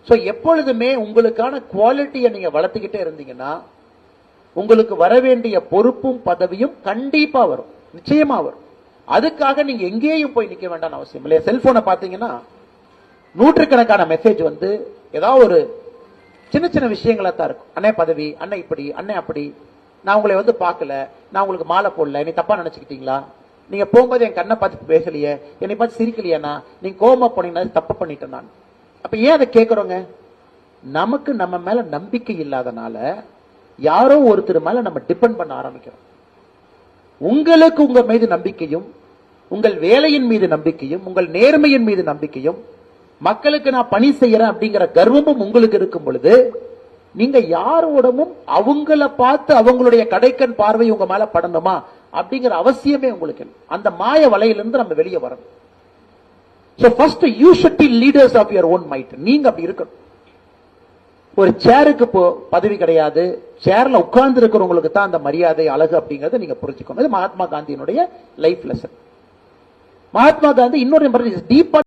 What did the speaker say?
So எப்பொழுதுமே உங்களுக்கான குவாலிட்டியை நீங்க வளர்த்துக்கிட்டே இருந்தீங்கன்னா உங்களுக்கு வர வேண்டிய பொறுப்பும் பதவியும் கண்டிப்பா வரும், நிச்சயமா வரும். அதுக்காக நீங்க எங்கேயும் போய் நிக்க வேண்டாம் அவசியம் இல்லையா. செல்போனை பாத்தீங்கன்னா நூற்றுக்கணக்கான மெசேஜ் வந்து ஏதாவது ஒரு சின்ன சின்ன விஷயங்களா தான் இருக்கும். அண்ணே பதவி, அண்ணே இப்படி, அண்ணே அப்படி, நான் உங்களை வந்து பார்க்கல, நான் உங்களுக்கு மாலை போடல, நீ தப்பா நினைச்சுக்கிட்டீங்களா, நீங்க போகும்போது என் கண்ணை பார்த்து பேசலையே, என்னை பார்த்து சிரிக்கலையாண்ணா, நீங்க கோபமா போனீங்கன்னா தப்பு பண்ணிட்டேன் நான். அப்ப ஏன் அதை கேட்கிறோங்க? நமக்கு நம்ம மேல நம்பிக்கை இல்லாதனால யாரோ ஒருத்தர் மேல நம்ம டிபெண்ட் பண்ண ஆரம்பிக்கிறோம். உங்களுக்கு உங்க மீது நம்பிக்கையும், உங்கள் வேலையின் மீது நம்பிக்கையும், உங்கள் நேர்மையின் மீது நம்பிக்கையும், மக்களுக்கு நான் பணி செய்யறேன் அப்படிங்கிற கர்வமும் உங்களுக்கு இருக்கும் பொழுது நீங்க யாரோடமும் அவங்கள பார்த்து அவங்களுடைய கடைக்கண் பார்வை உங்க மேல படணுமா அப்படிங்கிற அவசியமே உங்களுக்கு இல்லை. அந்த மாய வலையிலிருந்து நம்ம வெளியே வரணும். So first you should be leaders of your own might. நீங்க அப்படி இருக்கணும். ஒரு சேருக்கு பதவி கிடையாது, சேர்ல உட்கார்ந்து இருக்கிறவங்களுக்கு தான் அந்த மரியாதை அழகு அப்படிங்கறத நீங்க புரிஞ்சுக்கணும். இது மகாத்மா காந்தியினுடைய லைஃப் லெசன். மகாத்மா காந்தி இன்னொரு டீப்பா